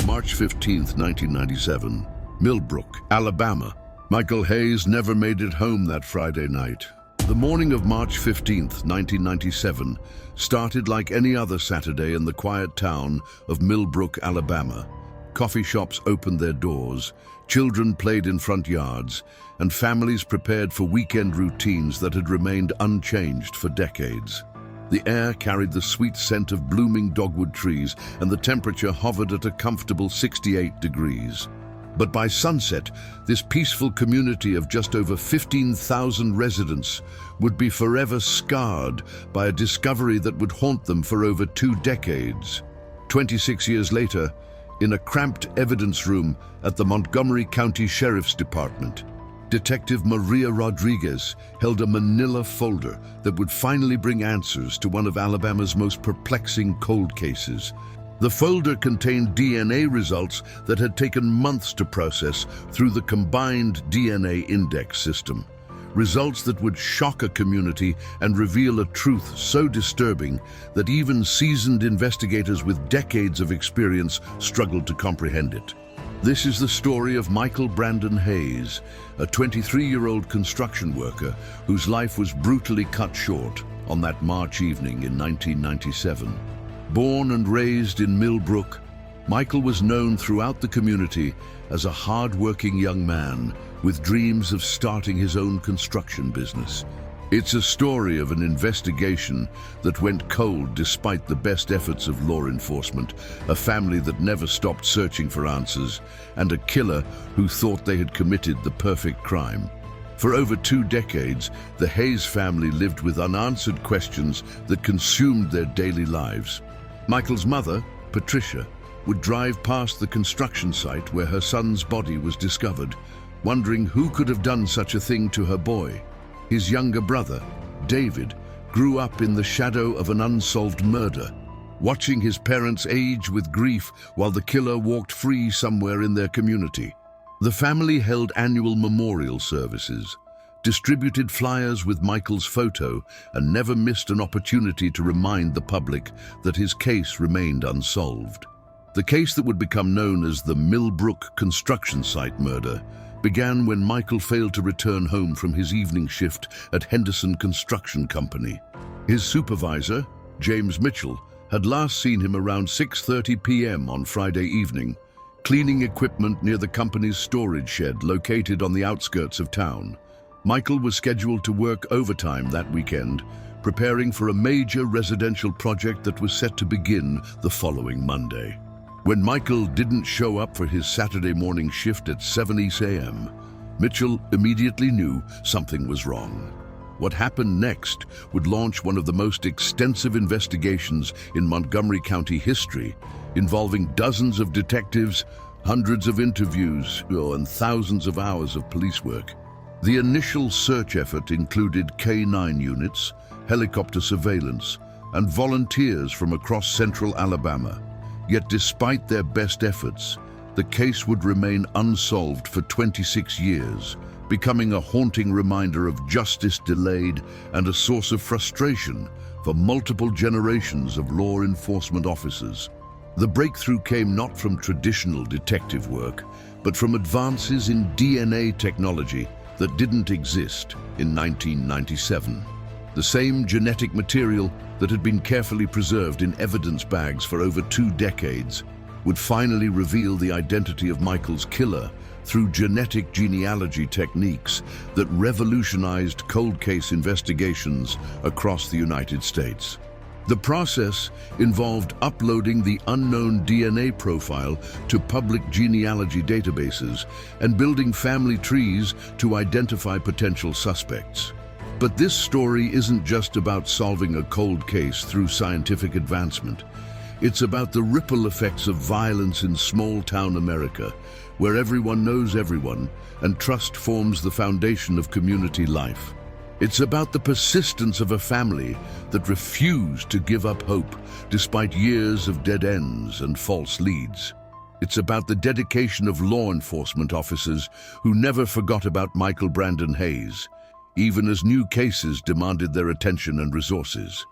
March 15, 1997, Millbrook, Alabama. Michael Hayes never made it home that Friday night. The morning of March 15, 1997, started like any other Saturday in the quiet town of Millbrook, Alabama. Coffee shops opened their doors, children played in front yards, and families prepared for weekend routines that had remained unchanged for decades. The air carried the sweet scent of blooming dogwood trees, and the temperature hovered at a comfortable 68 degrees. But by sunset, this peaceful community of just over 15,000 residents would be forever scarred by a discovery that would haunt them for over 2 decades. 26 years later, in a cramped evidence room at the Montgomery County Sheriff's Department, Detective Maria Rodriguez held a manila folder that would finally bring answers to one of Alabama's most perplexing cold cases. The folder contained DNA results that had taken months to process through the combined DNA index system. Results that would shock a community and reveal a truth so disturbing that even seasoned investigators with decades of experience struggled to comprehend it. This is the story of Michael Brandon Hayes, a 23-year-old construction worker whose life was brutally cut short on that March evening in 1997. Born and raised in Millbrook, Michael was known throughout the community as a hard-working young man with dreams of starting his own construction business. It's a story of an investigation that went cold despite the best efforts of law enforcement, a family that never stopped searching for answers, and a killer who thought they had committed the perfect crime. For over 2 decades, the Hayes family lived with unanswered questions that consumed their daily lives. Michael's mother, Patricia, would drive past the construction site where her son's body was discovered, wondering who could have done such a thing to her boy. His younger brother, David, grew up in the shadow of an unsolved murder, watching his parents age with grief while the killer walked free somewhere in their community. The family held annual memorial services, distributed flyers with Michael's photo, and never missed an opportunity to remind the public that his case remained unsolved. The case that would become known as the Millbrook construction site murder began when Michael failed to return home from his evening shift at Henderson Construction Company. His supervisor, James Mitchell, had last seen him around 6:30 p.m. on Friday evening, cleaning equipment near the company's storage shed located on the outskirts of town. Michael was scheduled to work overtime that weekend, preparing for a major residential project that was set to begin the following Monday. When Michael didn't show up for his Saturday morning shift at 7 a.m., Mitchell immediately knew something was wrong. What happened next would launch one of the most extensive investigations in Montgomery County history, involving dozens of detectives, hundreds of interviews, and thousands of hours of police work. The initial search effort included K-9 units, helicopter surveillance, and volunteers from across central Alabama. Yet despite their best efforts, the case would remain unsolved for 26 years, becoming a haunting reminder of justice delayed and a source of frustration for multiple generations of law enforcement officers. The breakthrough came not from traditional detective work, but from advances in DNA technology that didn't exist in 1997. The same genetic material that had been carefully preserved in evidence bags for over 2 decades would finally reveal the identity of Michael's killer through genetic genealogy techniques that revolutionized cold case investigations across the United States. The process involved uploading the unknown DNA profile to public genealogy databases and building family trees to identify potential suspects. But this story isn't just about solving a cold case through scientific advancement. It's about the ripple effects of violence in small-town America, where everyone knows everyone and trust forms the foundation of community life. It's about the persistence of a family that refused to give up hope despite years of dead ends and false leads. It's about the dedication of law enforcement officers who never forgot about Michael Brandon Hayes, even as new cases demanded their attention and resources.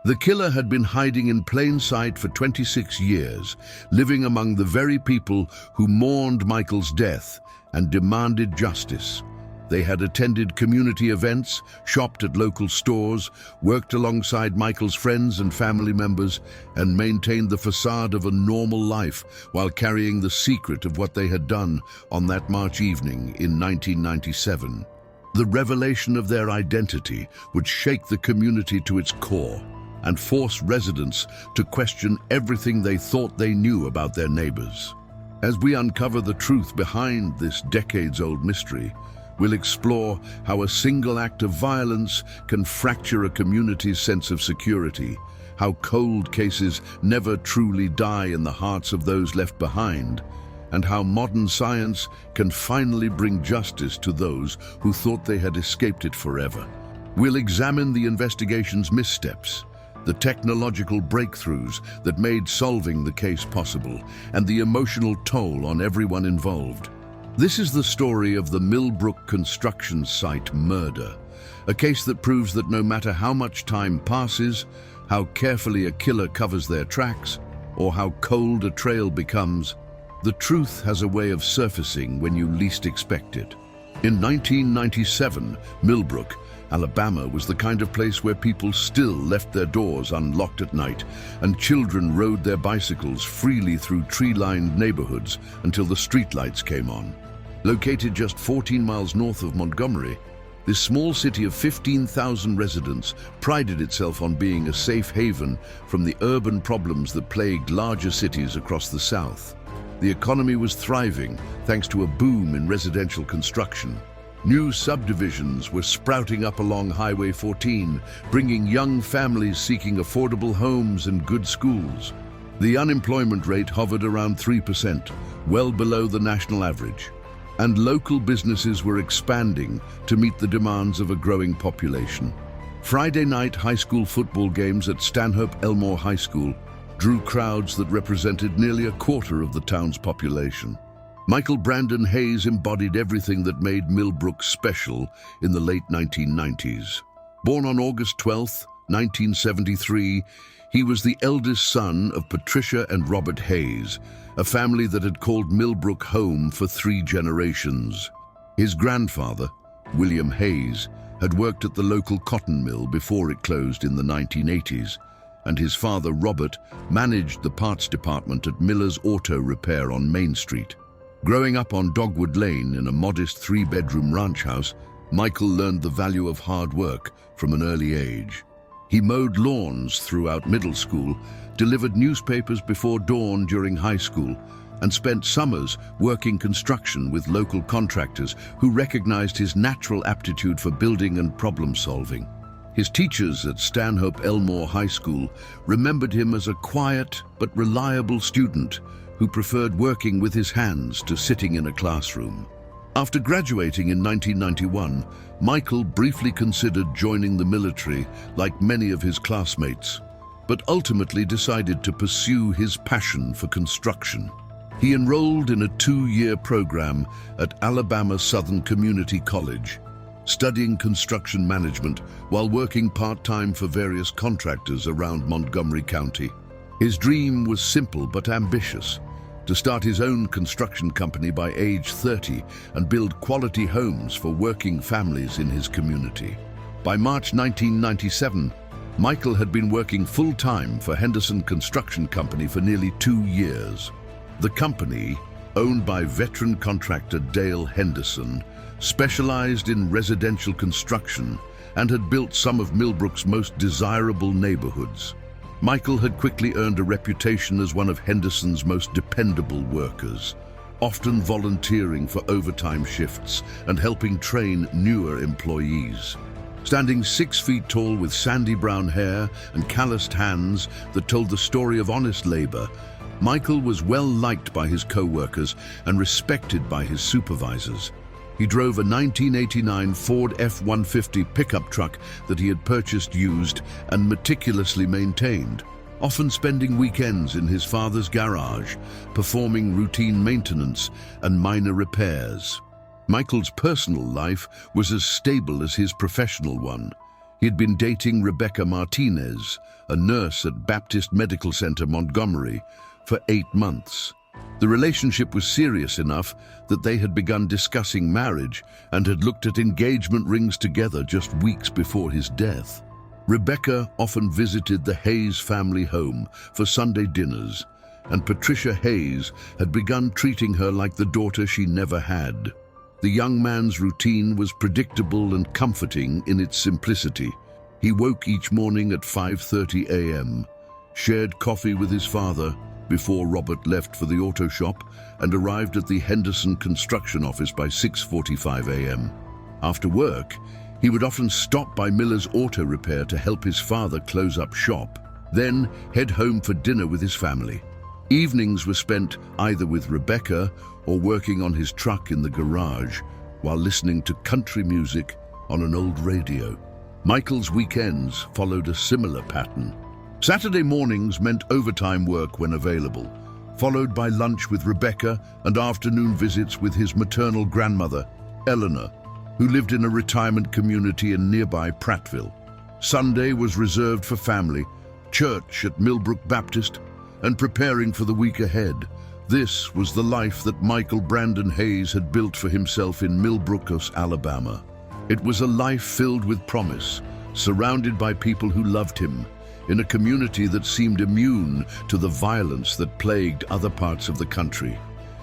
The killer had been hiding in plain sight for 26 years, living among the very people who mourned Michael's death and demanded justice. They had attended community events, shopped at local stores, worked alongside Michael's friends and family members, and maintained the facade of a normal life while carrying the secret of what they had done on that March evening in 1997. The revelation of their identity would shake the community to its core and force residents to question everything they thought they knew about their neighbors. As we uncover the truth behind this decades-old mystery, we'll explore how a single act of violence can fracture a community's sense of security, how cold cases never truly die in the hearts of those left behind, and how modern science can finally bring justice to those who thought they had escaped it forever. We'll examine the investigation's missteps, the technological breakthroughs that made solving the case possible, and the emotional toll on everyone involved. This is the story of the Millbrook construction site murder, a case that proves that no matter how much time passes, how carefully a killer covers their tracks, or how cold a trail becomes, the truth has a way of surfacing when you least expect it. In 1997, Millbrook, Alabama was the kind of place where people still left their doors unlocked at night, and children rode their bicycles freely through tree-lined neighborhoods until the streetlights came on. Located just 14 miles north of Montgomery, this small city of 15,000 residents prided itself on being a safe haven from the urban problems that plagued larger cities across the South. The economy was thriving thanks to a boom in residential construction. New subdivisions were sprouting up along Highway 14, bringing young families seeking affordable homes and good schools. The unemployment rate hovered around 3%, well below the national average, and local businesses were expanding to meet the demands of a growing population. Friday night high school football games at Stanhope Elmore High School drew crowds that represented nearly a quarter of the town's population. Michael Brandon Hayes embodied everything that made Millbrook special in the late 1990s. Born on August 12, 1973, he was the eldest son of Patricia and Robert Hayes, a family that had called Millbrook home for 3 generations. His grandfather, William Hayes, had worked at the local cotton mill before it closed in the 1980s, and his father, Robert, managed the parts department at Miller's Auto Repair on Main Street. Growing up on Dogwood Lane in a modest 3-bedroom ranch house, Michael learned the value of hard work from an early age. He mowed lawns throughout middle school, delivered newspapers before dawn during high school, and spent summers working construction with local contractors who recognized his natural aptitude for building and problem solving. His teachers at Stanhope Elmore High School remembered him as a quiet but reliable student who preferred working with his hands to sitting in a classroom. After graduating in 1991, Michael briefly considered joining the military like many of his classmates, but ultimately decided to pursue his passion for construction. He enrolled in a 2-year program at Alabama Southern Community College, studying construction management while working part-time for various contractors around Montgomery County. His dream was simple but ambitious: to start his own construction company by age 30 and build quality homes for working families in his community. By March 1997, Michael had been working full-time for Henderson Construction Company for nearly 2 years. The company, owned by veteran contractor Dale Henderson, specialized in residential construction and had built some of Millbrook's most desirable neighborhoods. Michael had quickly earned a reputation as one of Henderson's most dependable workers, often volunteering for overtime shifts and helping train newer employees. Standing 6 feet tall with sandy brown hair and calloused hands that told the story of honest labor, Michael was well liked by his co-workers and respected by his supervisors. He drove a 1989 Ford F-150 pickup truck that he had purchased used and meticulously maintained, often spending weekends in his father's garage, performing routine maintenance and minor repairs. Michael's personal life was as stable as his professional one. He had been dating Rebecca Martinez, a nurse at Baptist Medical Center, Montgomery, for 8 months. The relationship was serious enough that they had begun discussing marriage and had looked at engagement rings together just weeks before his death. Rebecca often visited the Hayes family home for Sunday dinners, and Patricia Hayes had begun treating her like the daughter she never had. The young man's routine was predictable and comforting in its simplicity. He woke each morning at 5:30 a.m., shared coffee with his father before Robert left for the auto shop, and arrived at the Henderson construction office by 6:45 a.m. After work, he would often stop by Miller's Auto Repair to help his father close up shop, then head home for dinner with his family. Evenings were spent either with Rebecca or working on his truck in the garage while listening to country music on an old radio. Michael's weekends followed a similar pattern. Saturday mornings meant overtime work when available, followed by lunch with Rebecca and afternoon visits with his maternal grandmother, Eleanor, who lived in a retirement community in nearby Prattville. Sunday was reserved for family, church at Millbrook Baptist, and preparing for the week ahead. This was the life that Michael Brandon Hayes had built for himself in Millbrook, Alabama. It was a life filled with promise, surrounded by people who loved him, in a community that seemed immune to the violence that plagued other parts of the country.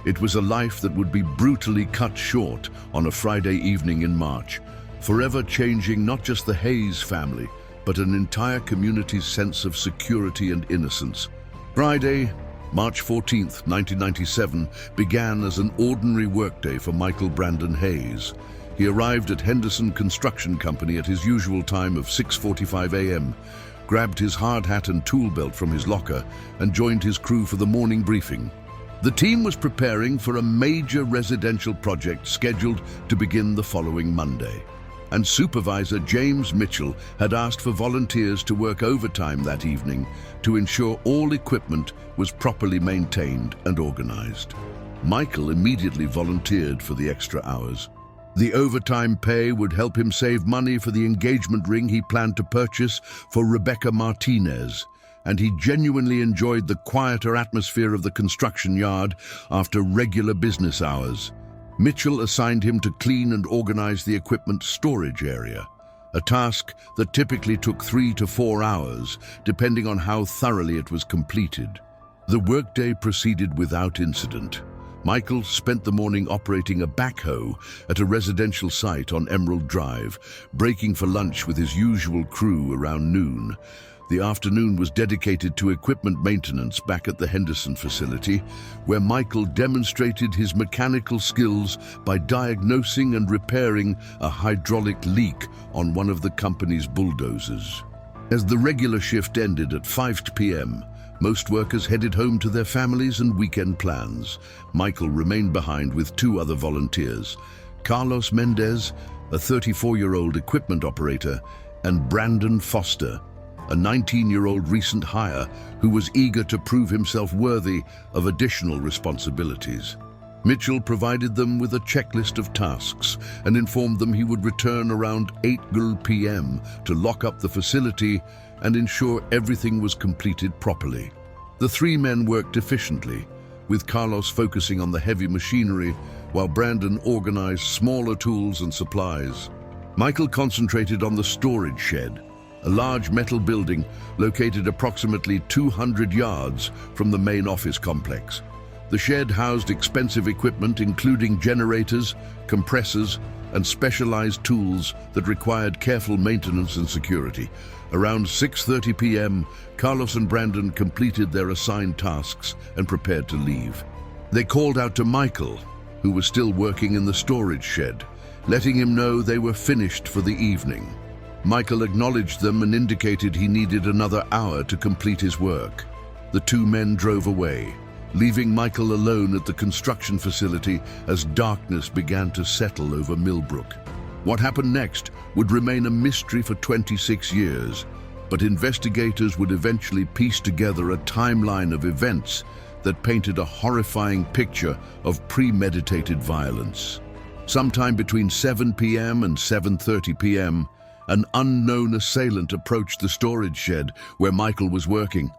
It was a life that would be brutally cut short on a Friday evening in March, forever changing not just the Hayes family, but an entire community's sense of security and innocence. Friday, March 14th, 1997, began as an ordinary workday for Michael Brandon Hayes. He arrived at Henderson Construction Company at his usual time of 6:45 a.m., grabbed his hard hat and tool belt from his locker, and joined his crew for the morning briefing. The team was preparing for a major residential project scheduled to begin the following Monday, and Supervisor James Mitchell had asked for volunteers to work overtime that evening to ensure all equipment was properly maintained and organized. Michael immediately volunteered for the extra hours. The overtime pay would help him save money for the engagement ring he planned to purchase for Rebecca Martinez, and he genuinely enjoyed the quieter atmosphere of the construction yard after regular business hours. Mitchell assigned him to clean and organize the equipment storage area, a task that typically took 3 to 4 hours, depending on how thoroughly it was completed. The workday proceeded without incident. Michael spent the morning operating a backhoe at a residential site on Emerald Drive, breaking for lunch with his usual crew around noon. The afternoon was dedicated to equipment maintenance back at the Henderson facility, where Michael demonstrated his mechanical skills by diagnosing and repairing a hydraulic leak on one of the company's bulldozers. As the regular shift ended at 5 p.m., most workers headed home to their families and weekend plans. Michael remained behind with 2 other volunteers, Carlos Mendez, a 34-year-old equipment operator, and Brandon Foster, a 19-year-old recent hire who was eager to prove himself worthy of additional responsibilities. Mitchell provided them with a checklist of tasks and informed them he would return around 8 p.m. to lock up the facility and ensure everything was completed properly. The 3 men worked efficiently, with Carlos focusing on the heavy machinery while Brandon organized smaller tools and supplies. Michael concentrated on the storage shed, a large metal building located approximately 200 yards from the main office complex. The shed housed expensive equipment including generators, compressors, and specialized tools that required careful maintenance and security. Around 6:30 p.m., Carlos and Brandon completed their assigned tasks and prepared to leave. They called out to Michael, who was still working in the storage shed, letting him know they were finished for the evening. Michael acknowledged them and indicated he needed another hour to complete his work. The 2 men drove away, leaving Michael alone at the construction facility as darkness began to settle over Millbrook. What happened next would remain a mystery for 26 years, but investigators would eventually piece together a timeline of events that painted a horrifying picture of premeditated violence. Sometime between 7 p.m. and 7:30 p.m., an unknown assailant approached the storage shed where Michael was working.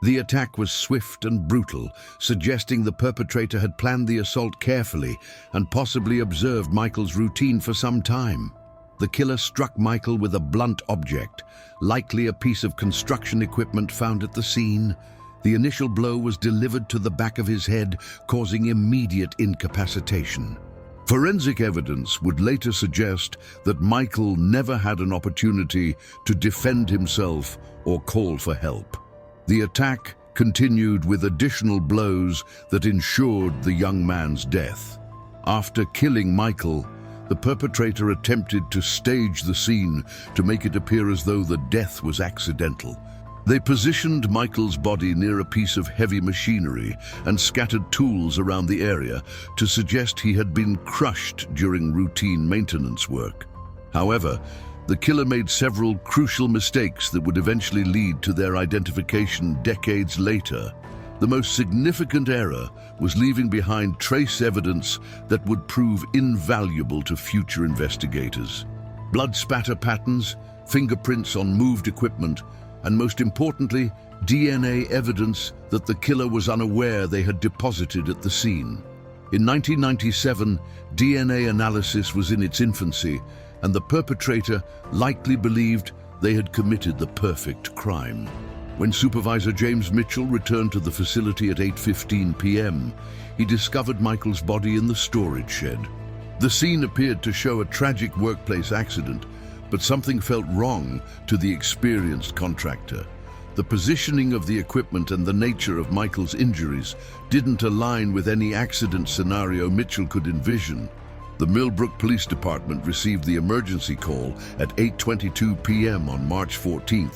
The attack was swift and brutal, suggesting the perpetrator had planned the assault carefully and possibly observed Michael's routine for some time. The killer struck Michael with a blunt object, likely a piece of construction equipment found at the scene. The initial blow was delivered to the back of his head, causing immediate incapacitation. Forensic evidence would later suggest that Michael never had an opportunity to defend himself or call for help. The attack continued with additional blows that ensured the young man's death. After killing Michael, the perpetrator attempted to stage the scene to make it appear as though the death was accidental. They positioned Michael's body near a piece of heavy machinery and scattered tools around the area to suggest he had been crushed during routine maintenance work. However, the killer made several crucial mistakes that would eventually lead to their identification decades later. The most significant error was leaving behind trace evidence that would prove invaluable to future investigators. Blood spatter patterns, fingerprints on moved equipment, and most importantly, DNA evidence that the killer was unaware they had deposited at the scene. In 1997, DNA analysis was in its infancy, and the perpetrator likely believed they had committed the perfect crime. When Supervisor James Mitchell returned to the facility at 8:15 p.m., he discovered Michael's body in the storage shed. The scene appeared to show a tragic workplace accident, but something felt wrong to the experienced contractor. The positioning of the equipment and the nature of Michael's injuries didn't align with any accident scenario Mitchell could envision. The Millbrook Police Department received the emergency call at 8:22 p.m. on March 14,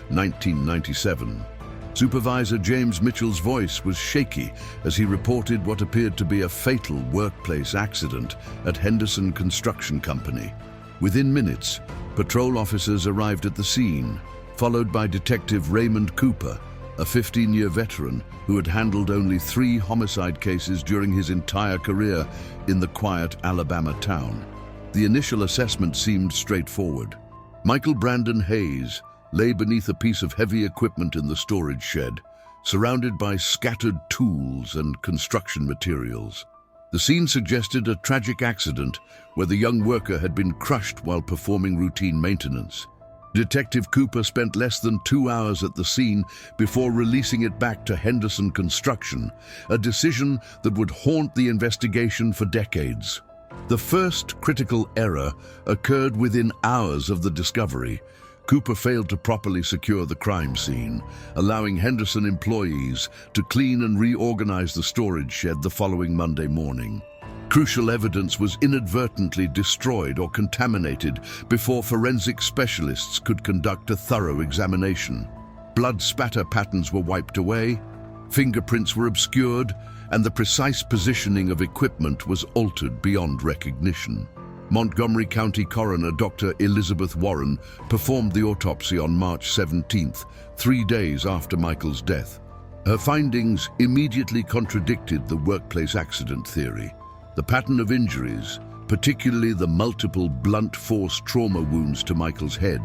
1997. Supervisor James Mitchell's voice was shaky as he reported what appeared to be a fatal workplace accident at Henderson Construction Company. Within minutes, patrol officers arrived at the scene, followed by Detective Raymond Cooper, a 15-year veteran who had handled only 3 homicide cases during his entire career in the quiet Alabama town. The initial assessment seemed straightforward. Michael Brandon Hayes lay beneath a piece of heavy equipment in the storage shed, surrounded by scattered tools and construction materials. The scene suggested a tragic accident where the young worker had been crushed while performing routine maintenance. Detective Cooper spent less than 2 hours at the scene before releasing it back to Henderson Construction, a decision that would haunt the investigation for decades. The first critical error occurred within hours of the discovery. Cooper failed to properly secure the crime scene, allowing Henderson employees to clean and reorganize the storage shed the following Monday morning. Crucial evidence was inadvertently destroyed or contaminated before forensic specialists could conduct a thorough examination. Blood spatter patterns were wiped away, fingerprints were obscured, and the precise positioning of equipment was altered beyond recognition. Montgomery County Coroner Dr. Elizabeth Warren performed the autopsy on March 17th, 3 days after Michael's death. Her findings immediately contradicted the workplace accident theory. The pattern of injuries, particularly the multiple blunt force trauma wounds to Michael's head,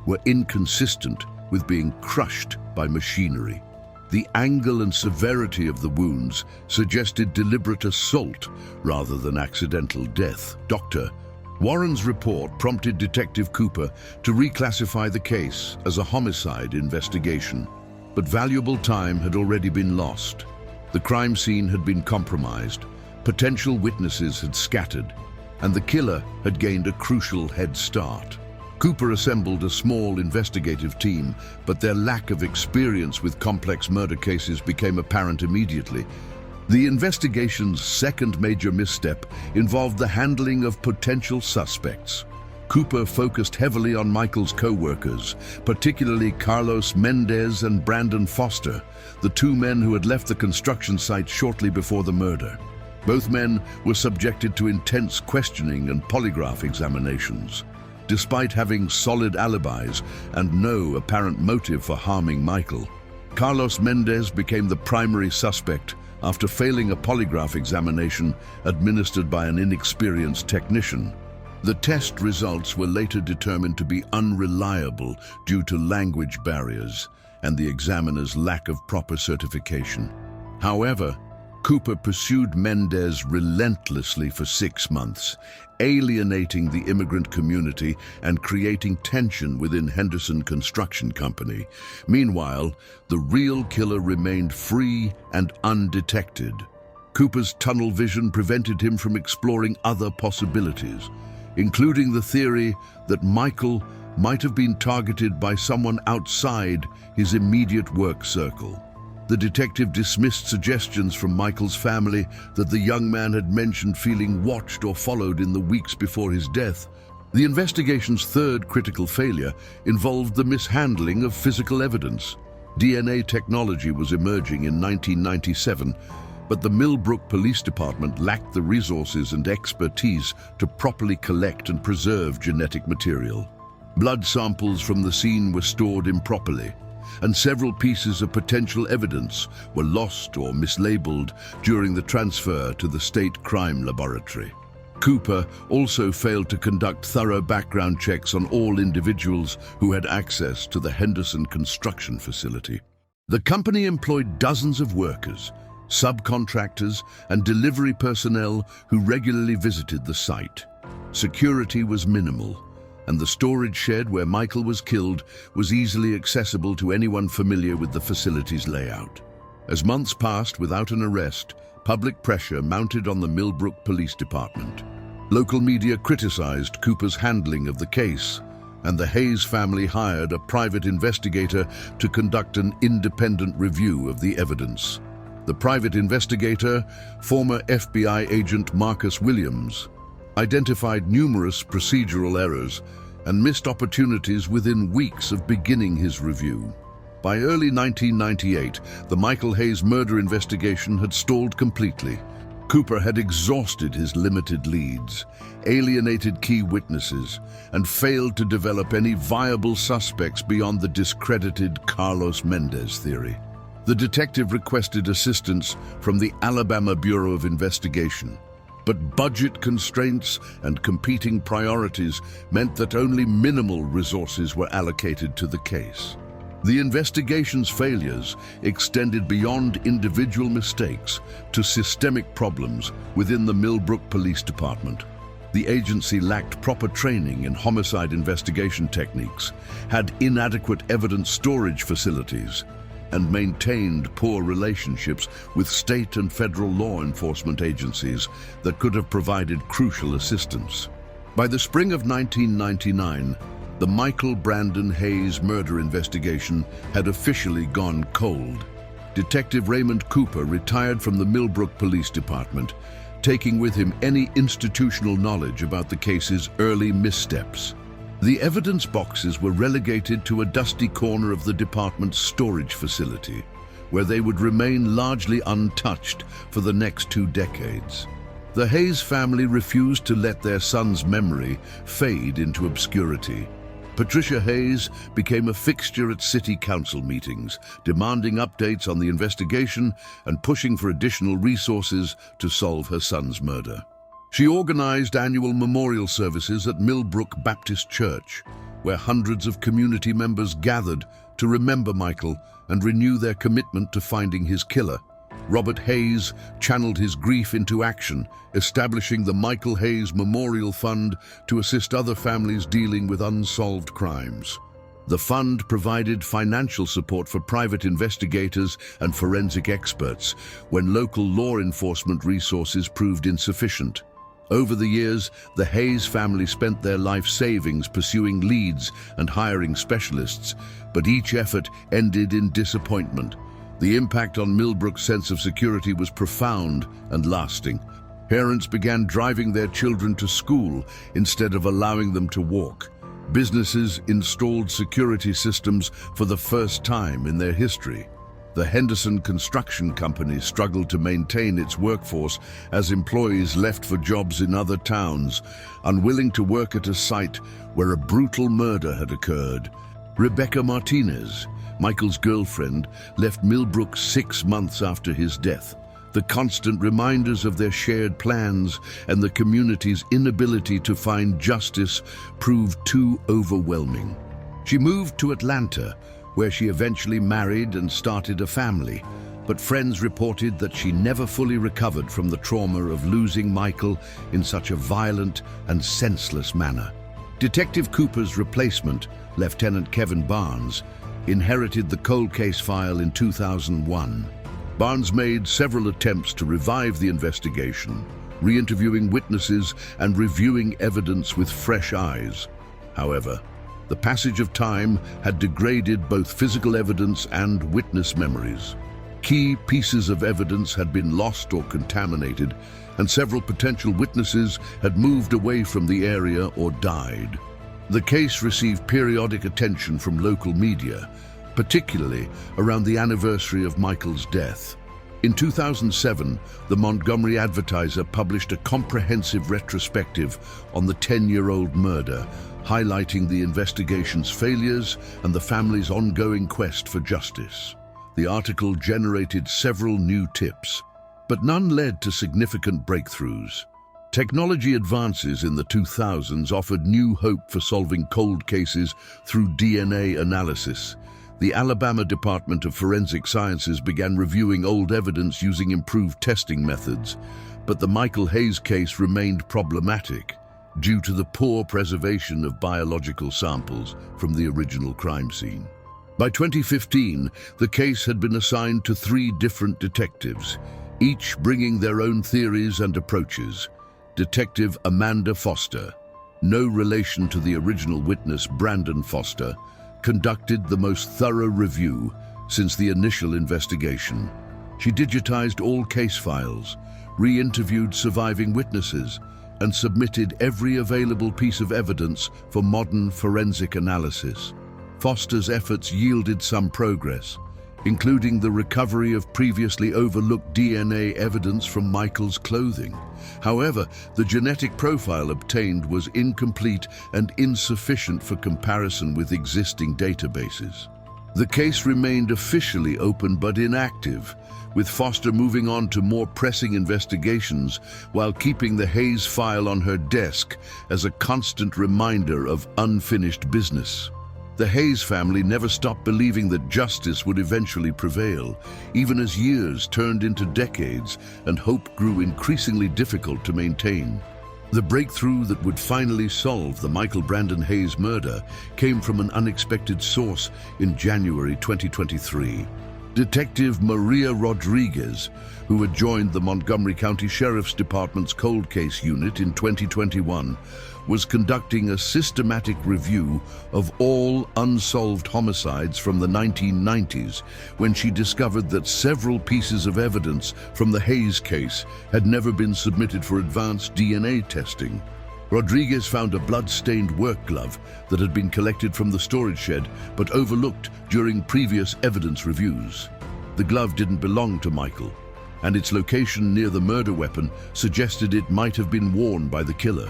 were inconsistent with being crushed by machinery. The angle and severity of the wounds suggested deliberate assault rather than accidental death. Dr. Warren's report prompted Detective Cooper to reclassify the case as a homicide investigation, but valuable time had already been lost. The crime scene had been compromised, potential witnesses had scattered, and the killer had gained a crucial head start. Cooper assembled a small investigative team, but their lack of experience with complex murder cases became apparent immediately. The investigation's second major misstep involved the handling of potential suspects. Cooper focused heavily on Michael's co-workers, particularly Carlos Mendez and Brandon Foster, the 2 men who had left the construction site shortly before the murder. Both men were subjected to intense questioning and polygraph examinations. Despite having solid alibis and no apparent motive for harming Michael, Carlos Mendez became the primary suspect after failing a polygraph examination administered by an inexperienced technician. The test results were later determined to be unreliable due to language barriers and the examiner's lack of proper certification. However, Cooper pursued Mendez relentlessly for 6 months, alienating the immigrant community and creating tension within Henderson Construction Company. Meanwhile, the real killer remained free and undetected. Cooper's tunnel vision prevented him from exploring other possibilities, including the theory that Michael might have been targeted by someone outside his immediate work circle. The detective dismissed suggestions from Michael's family that the young man had mentioned feeling watched or followed in the weeks before his death. The investigation's third critical failure involved the mishandling of physical evidence. DNA technology was emerging in 1997, but the Millbrook Police Department lacked the resources and expertise to properly collect and preserve genetic material. Blood samples from the scene were stored improperly, and several pieces of potential evidence were lost or mislabeled during the transfer to the State Crime Laboratory. Cooper also failed to conduct thorough background checks on all individuals who had access to the Henderson construction facility. The company employed dozens of workers, subcontractors, and delivery personnel who regularly visited the site. Security was minimal, and the storage shed where Michael was killed was easily accessible to anyone familiar with the facility's layout. As months passed without an arrest, public pressure mounted on the Millbrook Police Department. Local media criticized Cooper's handling of the case, and the Hayes family hired a private investigator to conduct an independent review of the evidence. The private investigator, former FBI agent Marcus Williams, identified numerous procedural errors and missed opportunities within weeks of beginning his review. By early 1998, the Michael Hayes murder investigation had stalled completely. Cooper had exhausted his limited leads, alienated key witnesses, and failed to develop any viable suspects beyond the discredited Carlos Mendez theory. The detective requested assistance from the Alabama Bureau of Investigation, but budget constraints and competing priorities meant that only minimal resources were allocated to the case. The investigation's failures extended beyond individual mistakes to systemic problems within the Millbrook Police Department. The agency lacked proper training in homicide investigation techniques, had inadequate evidence storage facilities, and maintained poor relationships with state and federal law enforcement agencies that could have provided crucial assistance. By the spring of 1999, the Michael Brandon Hayes murder investigation had officially gone cold. Detective Raymond Cooper retired from the Millbrook Police Department, taking with him any institutional knowledge about the case's early missteps. The evidence boxes were relegated to a dusty corner of the department's storage facility, where they would remain largely untouched for the next 2 decades. The Hayes family refused to let their son's memory fade into obscurity. Patricia Hayes became a fixture at city council meetings, demanding updates on the investigation and pushing for additional resources to solve her son's murder. She organized annual memorial services at Millbrook Baptist Church, where hundreds of community members gathered to remember Michael and renew their commitment to finding his killer. Robert Hayes channeled his grief into action, establishing the Michael Hayes Memorial Fund to assist other families dealing with unsolved crimes. The fund provided financial support for private investigators and forensic experts when local law enforcement resources proved insufficient. Over the years, the Hayes family spent their life savings pursuing leads and hiring specialists, but each effort ended in disappointment. The impact on Millbrook's sense of security was profound and lasting. Parents began driving their children to school instead of allowing them to walk. Businesses installed security systems for the first time in their history. The Henderson Construction Company struggled to maintain its workforce as employees left for jobs in other towns, unwilling to work at a site where a brutal murder had occurred. Rebecca Martinez, Michael's girlfriend, left Millbrook 6 months after his death, The constant reminders of their shared plans and the community's inability to find justice proved too overwhelming. She moved to Atlanta, where she eventually married and started a family, but friends reported that she never fully recovered from the trauma of losing Michael in such a violent and senseless manner. Detective Cooper's replacement, Lieutenant Kevin Barnes, inherited the cold case file in 2001. Barnes made several attempts to revive the investigation, re-interviewing witnesses and reviewing evidence with fresh eyes. However, the passage of time had degraded both physical evidence and witness memories. Key pieces of evidence had been lost or contaminated, and several potential witnesses had moved away from the area or died. The case received periodic attention from local media, particularly around the anniversary of Michael's death. In 2007, the Montgomery Advertiser published a comprehensive retrospective on the 10-year-old murder, highlighting the investigation's failures and the family's ongoing quest for justice. The article generated several new tips, but none led to significant breakthroughs. Technology advances in the 2000s offered new hope for solving cold cases through DNA analysis. The Alabama Department of Forensic Sciences began reviewing old evidence using improved testing methods, but the Michael Hayes case remained problematic due to the poor preservation of biological samples from the original crime scene. By 2015, the case had been assigned to 3 different detectives, each bringing their own theories and approaches. Detective Amanda Foster, no relation to the original witness Brandon Foster, conducted the most thorough review since the initial investigation. She digitized all case files, re-interviewed surviving witnesses, and submitted every available piece of evidence for modern forensic analysis. Foster's efforts yielded some progress, including the recovery of previously overlooked DNA evidence from Michael's clothing. However, the genetic profile obtained was incomplete and insufficient for comparison with existing databases. The case remained officially open but inactive, with Foster moving on to more pressing investigations while keeping the Hayes file on her desk as a constant reminder of unfinished business. The Hayes family never stopped believing that justice would eventually prevail, even as years turned into decades and hope grew increasingly difficult to maintain. The breakthrough that would finally solve the Michael Brandon Hayes murder came from an unexpected source in January 2023. Detective Maria Rodriguez, who had joined the Montgomery County Sheriff's Department's cold case unit in 2021, was conducting a systematic review of all unsolved homicides from the 1990s when she discovered that several pieces of evidence from the Hayes case had never been submitted for advanced DNA testing. Rodriguez found a blood-stained work glove that had been collected from the storage shed but overlooked during previous evidence reviews. The glove didn't belong to Michael, and its location near the murder weapon suggested it might have been worn by the killer.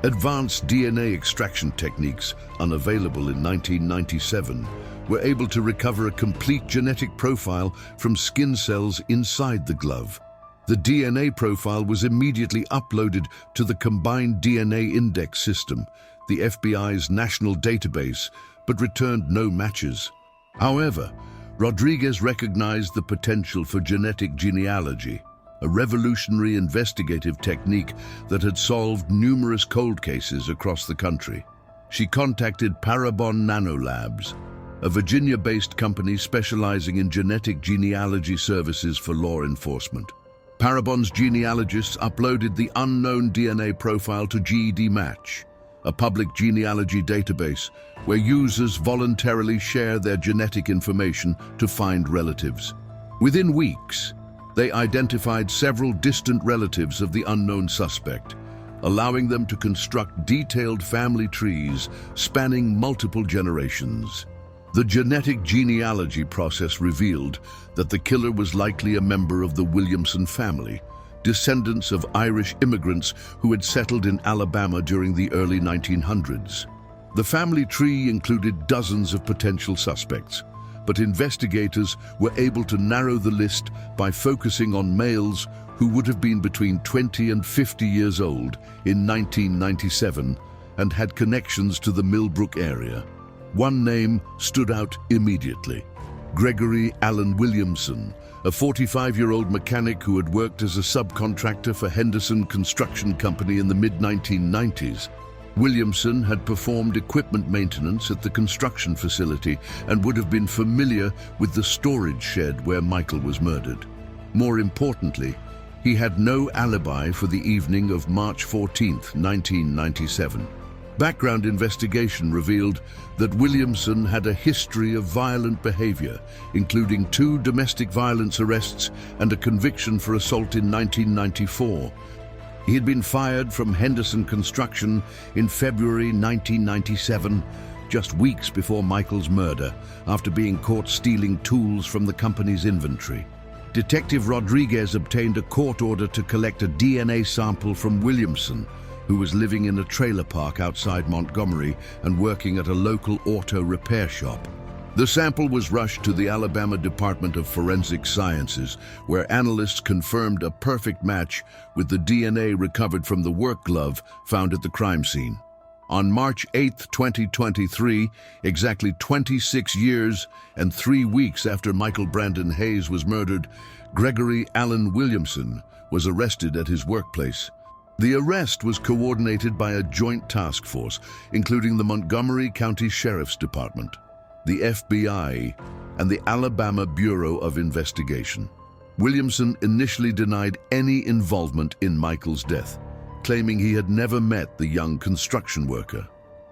Advanced DNA extraction techniques, unavailable in 1997, were able to recover a complete genetic profile from skin cells inside the glove. The DNA profile was immediately uploaded to the Combined DNA Index System, the FBI's national database, but returned no matches. However, Rodriguez recognized the potential for genetic genealogy, a revolutionary investigative technique that had solved numerous cold cases across the country. She contacted Parabon Nanolabs, a Virginia-based company specializing in genetic genealogy services for law enforcement. Parabon's genealogists uploaded the unknown DNA profile to GED Match, a public genealogy database where users voluntarily share their genetic information to find relatives. Within weeks, they identified several distant relatives of the unknown suspect, allowing them to construct detailed family trees spanning multiple generations. The genetic genealogy process revealed that the killer was likely a member of the Williamson family, descendants of Irish immigrants who had settled in Alabama during the early 1900s. The family tree included dozens of potential suspects, but investigators were able to narrow the list by focusing on males who would have been between 20 and 50 years old in 1997 and had connections to the Millbrook area. One name stood out immediately: Gregory Allen Williamson, a 45-year-old mechanic who had worked as a subcontractor for Henderson Construction Company in the mid-1990s. Williamson had performed equipment maintenance at the construction facility and would have been familiar with the storage shed where Michael was murdered. More importantly, he had no alibi for the evening of March 14, 1997. Background investigation revealed that Williamson had a history of violent behavior, including 2 domestic violence arrests and a conviction for assault in 1994. He had been fired from Henderson Construction in February 1997, just weeks before Michael's murder, after being caught stealing tools from the company's inventory. Detective Rodriguez obtained a court order to collect a DNA sample from Williamson, who was living in a trailer park outside Montgomery and working at a local auto repair shop. The sample was rushed to the Alabama Department of Forensic Sciences, where analysts confirmed a perfect match with the DNA recovered from the work glove found at the crime scene. On March 8, 2023, exactly 26 years and 3 weeks after Michael Brandon Hayes was murdered, Gregory Allen Williamson was arrested at his workplace. The arrest was coordinated by a joint task force, including the Montgomery County Sheriff's Department, the FBI, and the Alabama Bureau of Investigation. Williamson initially denied any involvement in Michael's death, claiming he had never met the young construction worker.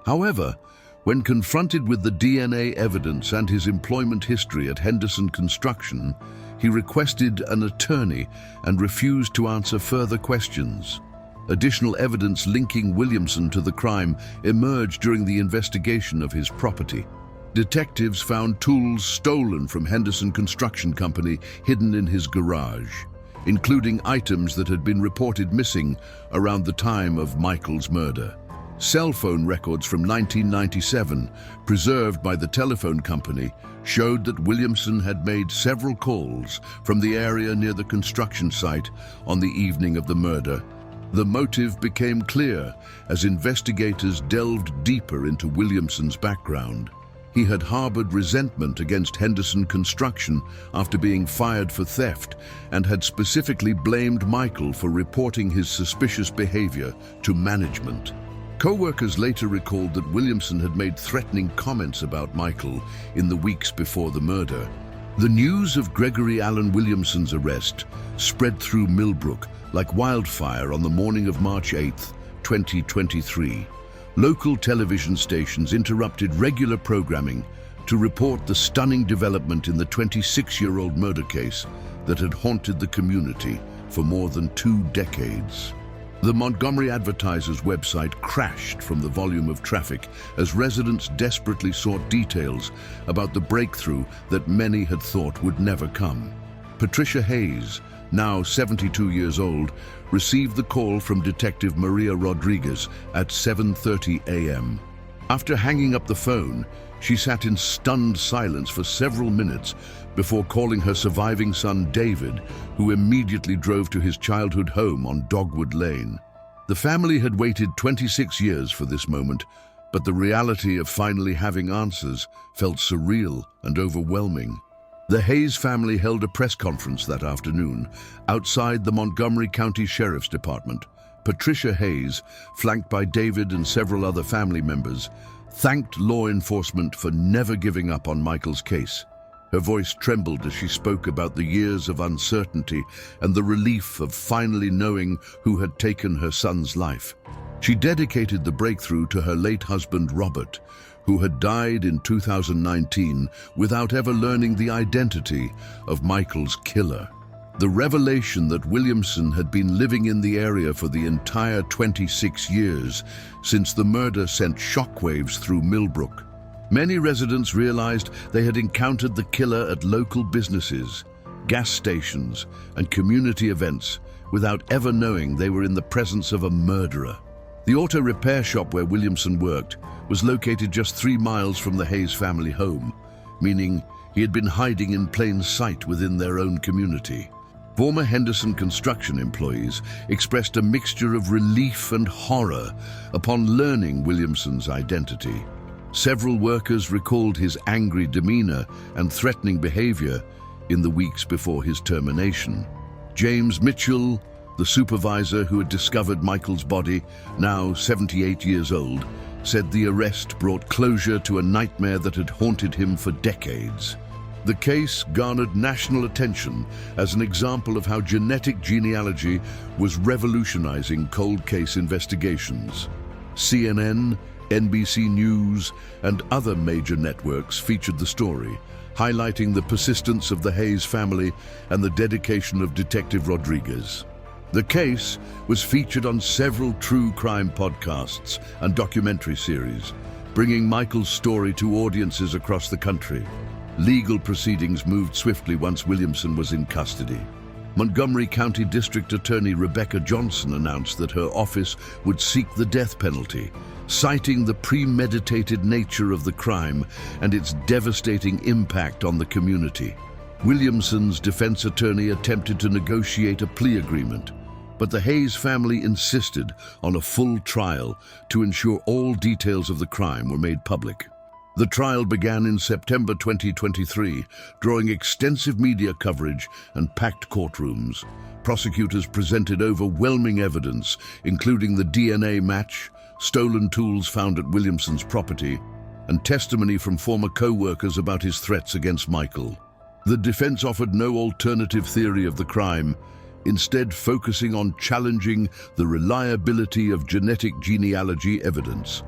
However, when confronted with the DNA evidence and his employment history at Henderson Construction, he requested an attorney and refused to answer further questions. Additional evidence linking Williamson to the crime emerged during the investigation of his property. Detectives found tools stolen from Henderson Construction Company hidden in his garage, including items that had been reported missing around the time of Michael's murder. Cell phone records from 1997, preserved by the telephone company, showed that Williamson had made several calls from the area near the construction site on the evening of the murder. The motive became clear as investigators delved deeper into Williamson's background. He had harbored resentment against Henderson Construction after being fired for theft and had specifically blamed Michael for reporting his suspicious behavior to management. Co-workers later recalled that Williamson had made threatening comments about Michael in the weeks before the murder. The news of Gregory Allen Williamson's arrest spread through Millbrook like wildfire on the morning of March 8, 2023. Local television stations interrupted regular programming to report the stunning development in the 26-year-old murder case that had haunted the community for more than 2 decades. The Montgomery Advertiser's website crashed from the volume of traffic as residents desperately sought details about the breakthrough that many had thought would never come. Patricia Hayes, now 72 years old, received the call from Detective Maria Rodriguez at 7:30 a.m. After hanging up the phone, she sat in stunned silence for several minutes before calling her surviving son David, who immediately drove to his childhood home on Dogwood Lane. The family had waited 26 years for this moment, but the reality of finally having answers felt surreal and overwhelming. The Hayes family held a press conference that afternoon outside the Montgomery County Sheriff's Department. Patricia Hayes, flanked by David and several other family members, thanked law enforcement for never giving up on Michael's case. Her voice trembled as she spoke about the years of uncertainty and the relief of finally knowing who had taken her son's life. She dedicated the breakthrough to her late husband, Robert, who had died in 2019 without ever learning the identity of Michael's killer. The revelation that Williamson had been living in the area for the entire 26 years since the murder sent shockwaves through Millbrook. Many residents realized they had encountered the killer at local businesses, gas stations, and community events without ever knowing they were in the presence of a murderer. The auto repair shop where Williamson worked was located just 3 miles from the Hayes family home, meaning He had been hiding in plain sight within their own community. Former Henderson construction employees expressed a mixture of relief and horror upon learning Williamson's identity. Several workers recalled his angry demeanor and threatening behavior in the weeks before his termination. James Mitchell, the supervisor who had discovered Michael's body, now 78 years old, said the arrest brought closure to a nightmare that had haunted him for decades. The case garnered national attention as an example of how genetic genealogy was revolutionizing cold case investigations. CNN, NBC News, and other major networks featured the story, highlighting the persistence of the Hayes family and the dedication of Detective Rodriguez. The case was featured on several true crime podcasts and documentary series, bringing Michael's story to audiences across the country. Legal proceedings moved swiftly once Williamson was in custody. Montgomery County District Attorney Rebecca Johnson announced that her office would seek the death penalty, citing the premeditated nature of the crime and its devastating impact on the community. Williamson's defense attorney attempted to negotiate a plea agreement, but the Hayes family insisted on a full trial to ensure all details of the crime were made public. The trial began in September 2023, drawing extensive media coverage and packed courtrooms. Prosecutors presented overwhelming evidence, including the DNA match, stolen tools found at Williamson's property, and testimony from former co-workers about his threats against Michael. The defense offered no alternative theory of the crime, instead focusing on challenging the reliability of genetic genealogy evidence.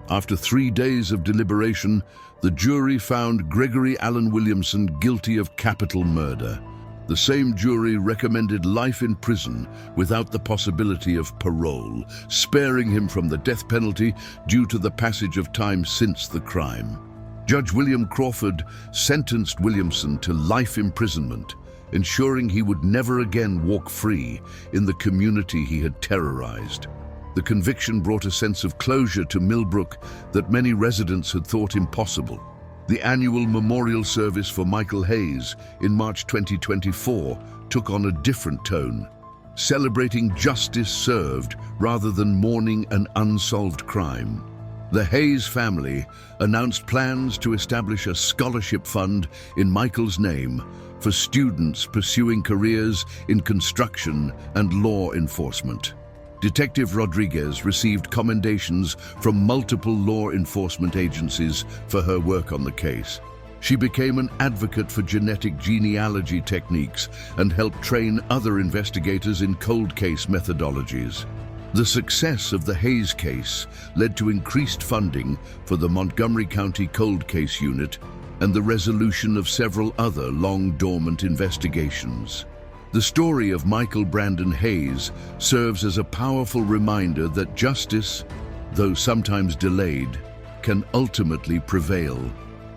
After 3 days of deliberation, the jury found Gregory Allen Williamson guilty of capital murder. The same jury recommended life in prison without the possibility of parole, sparing him from the death penalty due to the passage of time since the crime. Judge William Crawford sentenced Williamson to life imprisonment, ensuring he would never again walk free in the community he had terrorized. The conviction brought a sense of closure to Millbrook that many residents had thought impossible. The annual memorial service for Michael Hayes in March 2024 took on a different tone, celebrating justice served rather than mourning an unsolved crime. The Hayes family announced plans to establish a scholarship fund in Michael's name for students pursuing careers in construction and law enforcement. Detective Rodriguez received commendations from multiple law enforcement agencies for her work on the case. She became an advocate for genetic genealogy techniques and helped train other investigators in cold case methodologies. The success of the Hayes case led to increased funding for the Montgomery County Cold Case Unit and the resolution of several other long-dormant investigations. The story of Michael Brandon Hayes serves as a powerful reminder that justice, though sometimes delayed, can ultimately prevail.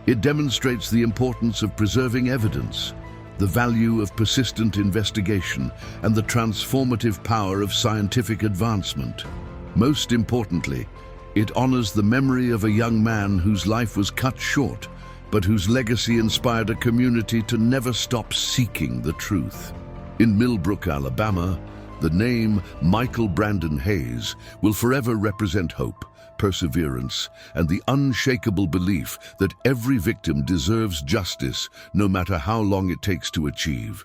It demonstrates the importance of preserving evidence, the value of persistent investigation, and the transformative power of scientific advancement. Most importantly, it honors the memory of a young man whose life was cut short, but whose legacy inspired a community to never stop seeking the truth. In Millbrook, Alabama, the name Michael Brandon Hayes will forever represent hope, perseverance, and the unshakable belief that every victim deserves justice, no matter how long it takes to achieve.